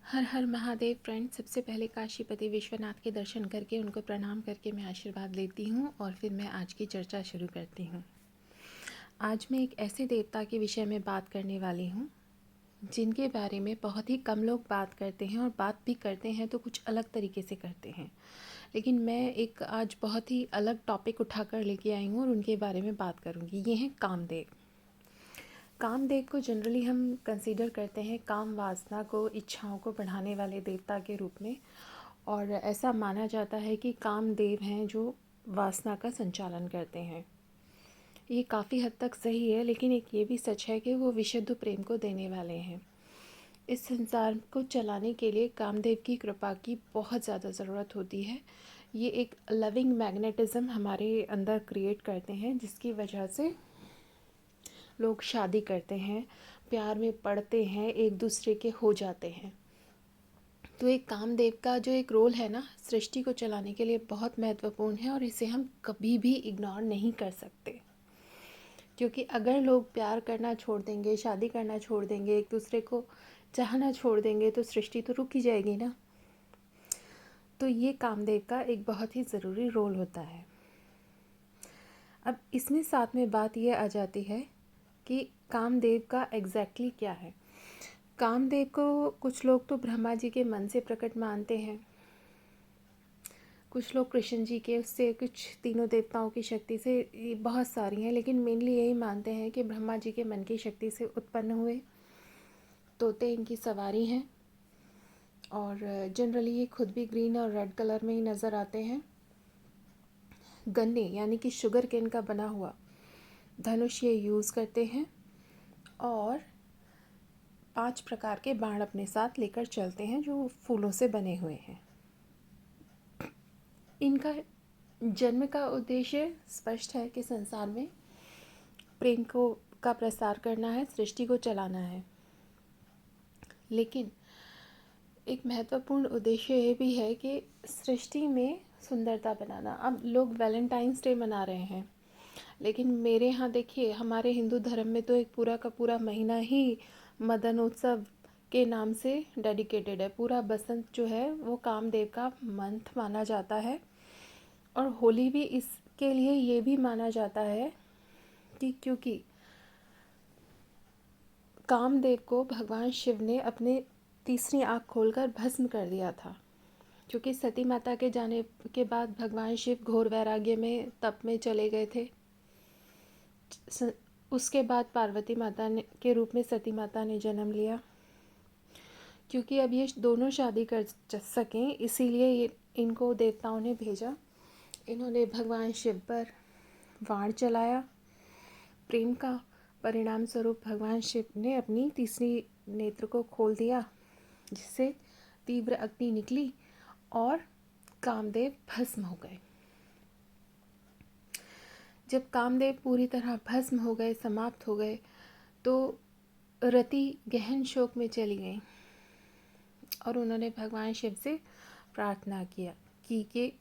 हर हर Mahadev friend. सबसे पहले काशीपति विश्वनाथ के दर्शन करके उनको प्रणाम करके मैं आशीर्वाद लेती हूँ और फिर मैं आज की चर्चा शुरू करती हूँ। आज मैं एक ऐसे देवता के विषय में बात करने वाली हूँ जिनके बारे में बहुत ही कम लोग बात करते हैं, और बात भी करते हैं तो कुछ अलग तरीके से करते हैं। लेकिन मैं एक आज बहुत ही अलग टॉपिक उठाकर लेके आई हूँ और उनके बारे में बात करूँगी। ये हैं कामदेव। कामदेव को जनरली हम कंसीडर करते हैं काम वासना को, इच्छाओं को बढ़ाने वाले देवता के रूप में, और ऐसा माना जाता है कि कामदेव हैं जो वासना का संचालन करते हैं। ये काफ़ी हद तक सही है, लेकिन एक ये भी सच है कि वो विशुद्ध प्रेम को देने वाले हैं। इस संसार को चलाने के लिए कामदेव की कृपा की बहुत ज़्यादा ज़रूरत होती है। ये एक लविंग मैग्नेटिज़्म हमारे अंदर क्रिएट करते हैं, जिसकी वजह से लोग शादी करते हैं, प्यार में पड़ते हैं, एक दूसरे के हो जाते हैं। तो एक कामदेव का जो एक रोल है ना, सृष्टि को चलाने के लिए बहुत महत्वपूर्ण है, और इसे हम कभी भी इग्नोर नहीं कर सकते। क्योंकि अगर लोग प्यार करना छोड़ देंगे, शादी करना छोड़ देंगे, एक दूसरे को चाहना छोड़ देंगे, तो सृष्टि तो रुक ही जाएगी ना। तो ये कामदेव का एक बहुत ही ज़रूरी रोल होता है। अब इसमें साथ में बात ये आ जाती है कि कामदेव का एग्जैक्टली क्या है। कामदेव को कुछ लोग तो ब्रह्मा जी के मन से प्रकट मानते हैं, कुछ लोग कृष्ण जी के उससे, कुछ तीनों देवताओं की शक्ति से, ये बहुत सारी हैं, लेकिन मेनली यही मानते हैं कि ब्रह्मा जी के मन की शक्ति से उत्पन्न हुए तोते इनकी सवारी हैं। और जनरली ये खुद भी ग्रीन और रेड कलर में ही नज़र आते हैं। गन्ने यानी कि शुगर केन का बना हुआ धनुष ये यूज़ करते हैं, और 5 प्रकार के बाण अपने साथ लेकर चलते हैं जो फूलों से बने हुए हैं। इनका जन्म का उद्देश्य स्पष्ट है कि संसार में प्रेम को का प्रसार करना है, सृष्टि को चलाना है। लेकिन एक महत्वपूर्ण उद्देश्य ये भी है कि सृष्टि में सुंदरता बनाना। अब लोग वैलेंटाइंस डे मना रहे हैं, लेकिन मेरे यहाँ देखिए, हमारे हिंदू धर्म में तो एक पूरा का पूरा महीना ही मदनोत्सव के नाम से डेडिकेटेड है। पूरा बसंत जो है वो कामदेव का मंथ माना जाता है, और होली भी इसके लिए ये भी माना जाता है कि क्योंकि कामदेव को भगवान शिव ने अपने तीसरी आँख खोलकर भस्म कर दिया था। क्योंकि सती माता के जाने के बाद भगवान शिव घोर वैराग्य में, तप में चले गए थे। उसके बाद पार्वती माता ने के रूप में सती माता ने जन्म लिया। क्योंकि अब ये दोनों शादी कर सकें, इसीलिए ये इनको देवताओं ने भेजा। इन्होंने भगवान शिव पर बाण चलाया। प्रेम का परिणाम स्वरूप भगवान शिव ने अपनी तीसरी नेत्र को खोल दिया, जिससे तीव्र अग्नि निकली और कामदेव भस्म हो गए। जब कामदेव पूरी तरह भस्म हो गए, समाप्त हो गए, तो रति गहन शोक में चली गई, और उन्होंने भगवान शिव से प्रार्थना किया कि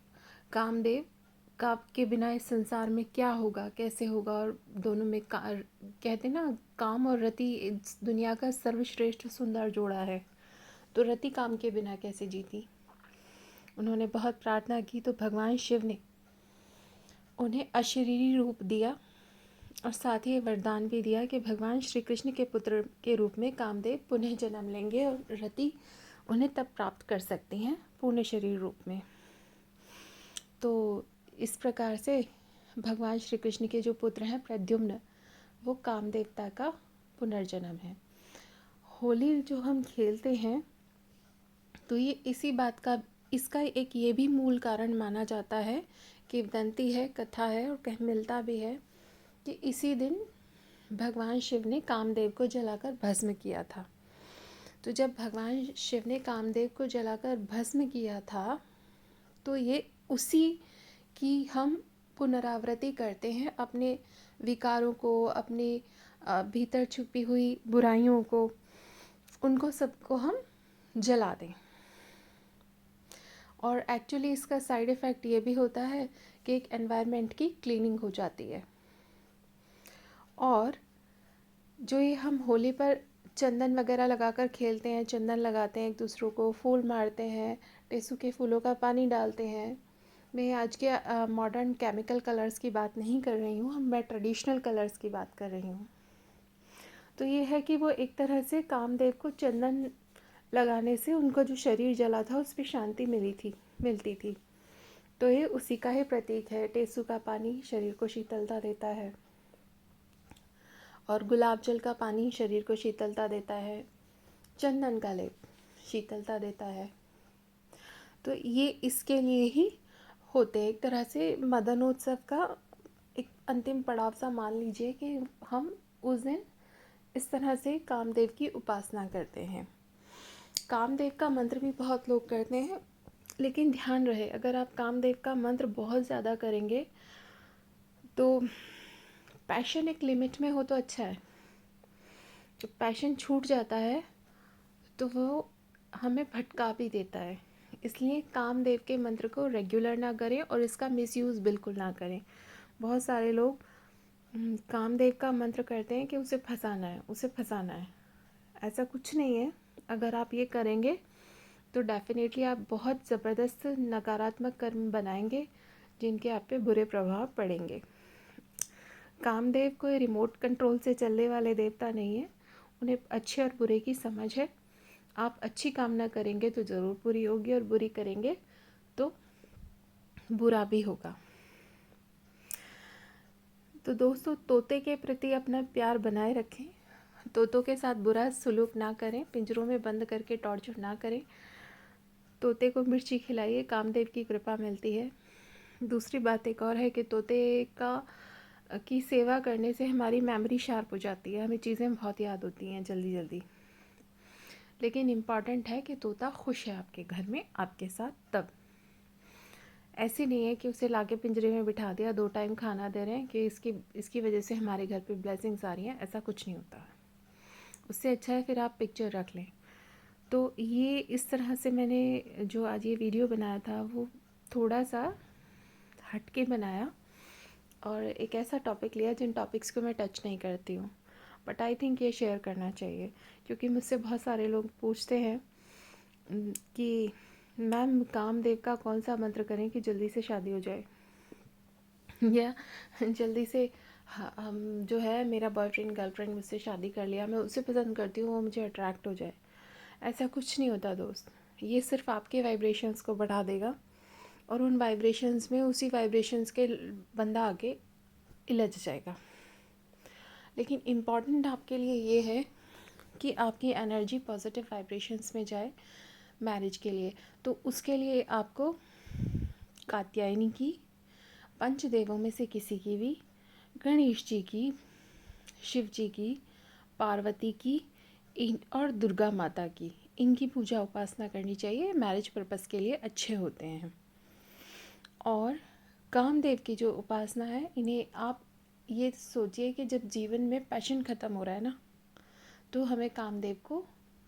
कामदेव का के बिना इस संसार में क्या होगा, कैसे होगा। और दोनों में कहते ना, काम और रति इस दुनिया का सर्वश्रेष्ठ सुंदर जोड़ा है, तो रति काम के बिना कैसे जीती। उन्होंने बहुत प्रार्थना की, तो भगवान शिव ने उन्हें अशरीरी रूप दिया, और साथ ही वरदान भी दिया कि भगवान श्री कृष्ण के पुत्र के रूप में कामदेव पुनः जन्म लेंगे, और रति उन्हें तब प्राप्त कर सकती हैं पूर्ण शरीर रूप में। तो इस प्रकार से भगवान श्री कृष्ण के जो पुत्र हैं प्रद्युम्न, वो कामदेवता का पुनर्जन्म है। होली जो हम खेलते हैं, तो ये इसी बात का, इसका एक ये भी मूल कारण माना जाता है, किंवदंती है, कथा है, और कहीं मिलता भी है कि इसी दिन भगवान शिव ने कामदेव को जलाकर भस्म किया था। तो जब भगवान शिव ने कामदेव को जलाकर भस्म किया था, तो ये उसी की हम पुनरावृत्ति करते हैं, अपने विकारों को, अपने भीतर छुपी हुई बुराइयों को, उनको सबको हम जला दें। और एक्चुअली इसका साइड इफ़ेक्ट ये भी होता है कि एक एनवायरनमेंट की क्लीनिंग हो जाती है। और जो ये हम होली पर चंदन वगैरह लगाकर खेलते हैं, चंदन लगाते हैं एक दूसरों को, फूल मारते हैं, टेसू के फूलों का पानी डालते हैं। मैं आज के मॉडर्न केमिकल कलर्स की बात नहीं कर रही हूँ, मैं ट्रेडिशनल कलर्स की बात कर रही हूँ। तो ये है कि वो एक तरह से कामदेव को चंदन लगाने से उनका जो शरीर जला था उस पर शांति मिलती थी। तो ये उसी का ही प्रतीक है। टेसू का पानी शरीर को शीतलता देता है और गुलाब जल का पानी शरीर को शीतलता देता है। चंदन का लेप शीतलता देता है। तो ये इसके लिए ही होते हैं। एक तरह से मदनोत्सव का एक अंतिम पड़ाव सा मान लीजिए कि हम उस दिन इस तरह से कामदेव की उपासना करते हैं। कामदेव का मंत्र भी बहुत लोग करते हैं, लेकिन ध्यान रहे अगर आप कामदेव का मंत्र बहुत ज़्यादा करेंगे तो पैशन एक लिमिट में हो तो अच्छा है। जब पैशन छूट जाता है तो वो हमें भटका भी देता है। इसलिए कामदेव के मंत्र को रेगुलर ना करें और इसका मिसयूज़ बिल्कुल ना करें। बहुत सारे लोग कामदेव का मंत्र करते हैं कि उसे फंसाना है। ऐसा कुछ नहीं है। अगर आप ये करेंगे तो डेफिनेटली आप बहुत ज़बरदस्त नकारात्मक कर्म बनाएंगे जिनके आप पे बुरे प्रभाव पड़ेंगे। कामदेव कोई रिमोट कंट्रोल से चलने वाले देवता नहीं है। उन्हें अच्छे और बुरे की समझ है। आप अच्छी कामना करेंगे तो ज़रूर पूरी होगी और बुरी करेंगे तो बुरा भी होगा। तो दोस्तों, तोते के प्रति अपना प्यार बनाए रखें। तोतों के साथ बुरा सलूक ना करें, पिंजरों में बंद करके टॉर्चर ना करें। तोते को मिर्ची खिलाइए, कामदेव की कृपा मिलती है। दूसरी बात एक और है कि तोते की सेवा करने से हमारी मेमोरी शार्प हो जाती है, हमें चीज़ें बहुत याद होती हैं जल्दी जल्दी। लेकिन इम्पॉर्टेंट है कि तोता खुश है आपके घर में आपके साथ तब। ऐसे नहीं है कि उसे लाके पिंजरे में बिठा दिया, 2 टाइम खाना दे रहे हैं कि इसकी वजह से हमारे घर पे ब्लेसिंग्स आ रही हैं, ऐसा कुछ नहीं होता। उससे अच्छा है फिर आप पिक्चर रख लें। तो ये इस तरह से मैंने जो आज ये वीडियो बनाया था वो थोड़ा सा हट के बनाया और एक ऐसा टॉपिक लिया जिन टॉपिक्स को मैं टच नहीं करती हूँ, बट आई थिंक ये शेयर करना चाहिए क्योंकि मुझसे बहुत सारे लोग पूछते हैं कि मैम कामदेव का कौन सा मंत्र करें कि जल्दी से शादी हो जाए या जल्दी से हम जो है मेरा बॉयफ्रेंड गर्लफ्रेंड मुझसे शादी कर लिया, मैं उसे पसंद करती हूँ, वो मुझे अट्रैक्ट हो जाए। ऐसा कुछ नहीं होता दोस्त। ये सिर्फ आपके वाइब्रेशंस को बढ़ा देगा और उन वाइब्रेशंस में उसी वाइब्रेशंस के बंदा आगे इलझ जाएगा। लेकिन इम्पॉर्टेंट आपके लिए ये है कि आपकी एनर्जी पॉजिटिव वाइब्रेशंस में जाए मैरिज के लिए। तो उसके लिए आपको कात्यायनी की, पंचदेवों में से किसी की भी, गणेश जी की, शिव जी की, पार्वती की और दुर्गा माता की, इनकी पूजा उपासना करनी चाहिए। मैरिज पर्पस के लिए अच्छे होते हैं। और कामदेव की जो उपासना है, इन्हें आप ये सोचिए कि जब जीवन में पैशन ख़त्म हो रहा है ना, तो हमें कामदेव को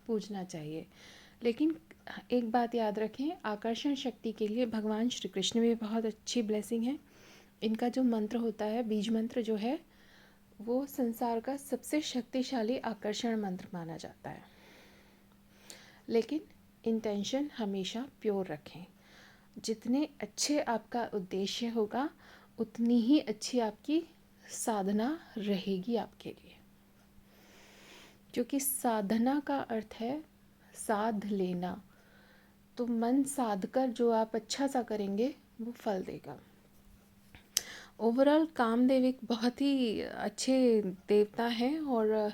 पूजना चाहिए। लेकिन एक बात याद रखें, आकर्षण शक्ति के लिए भगवान श्री कृष्ण भी बहुत अच्छी ब्लेसिंग है। इनका जो मंत्र होता है, बीज मंत्र जो है, वो संसार का सबसे शक्तिशाली आकर्षण मंत्र माना जाता है। लेकिन इंटेंशन हमेशा प्योर रखें। जितने अच्छे आपका उद्देश्य होगा उतनी ही अच्छी आपकी साधना रहेगी आपके लिए, क्योंकि साधना का अर्थ है साध लेना। तो मन साध कर जो आप अच्छा सा करेंगे वो फल देगा। ओवरऑल कामदेव एक बहुत ही अच्छे देवता हैं और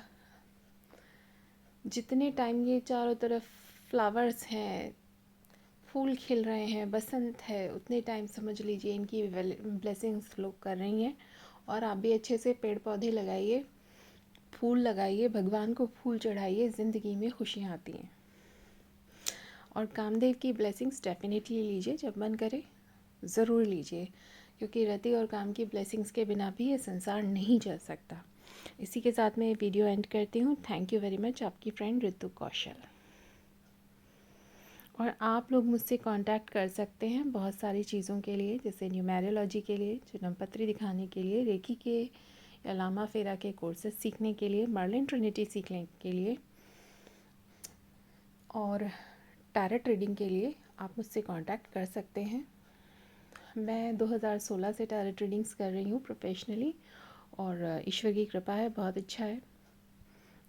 जितने टाइम ये चारों तरफ फ्लावर्स हैं, फूल खिल रहे हैं, बसंत है, उतने टाइम समझ लीजिए इनकी ब्लेसिंग्स लोग कर रही हैं। और आप भी अच्छे से पेड़ पौधे लगाइए, फूल लगाइए, भगवान को फूल चढ़ाइए, ज़िंदगी में खुशियाँ आती हैं। और कामदेव की ब्लेसिंग्स डेफिनेटली लीजिए, जब मन करे ज़रूर लीजिए, क्योंकि रति और काम की ब्लेसिंग्स के बिना भी ये संसार नहीं चल सकता। इसी के साथ मैं वीडियो एंड करती हूँ। थैंक यू वेरी मच, आपकी फ्रेंड ऋतु कौशल। और आप लोग मुझसे कांटेक्ट कर सकते हैं बहुत सारी चीज़ों के लिए, जैसे न्यूमेरोलॉजी के लिए, जन्मपत्री दिखाने के लिए, रेकी के या लामा फेरा के कोर्सेज सीखने के लिए, मर्लिन ट्रिनिटी सीखने के लिए, और टैरेट रीडिंग के लिए आप मुझसे कांटेक्ट कर सकते हैं। मैं 2016 से टैरेट रीडिंग्स कर रही हूँ प्रोफेशनली, और ईश्वर की कृपा है, बहुत अच्छा है।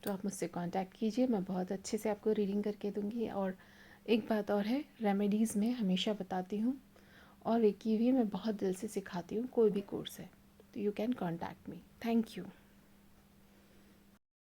तो आप मुझसे कांटेक्ट कीजिए, मैं बहुत अच्छे से आपको रीडिंग करके दूँगी। और एक बात और है, रेमेडीज़ में हमेशा बताती हूँ, और रेकी भी मैं बहुत दिल से सिखाती हूँ, कोई भी कोर्स है तो you can contact me. Thank you.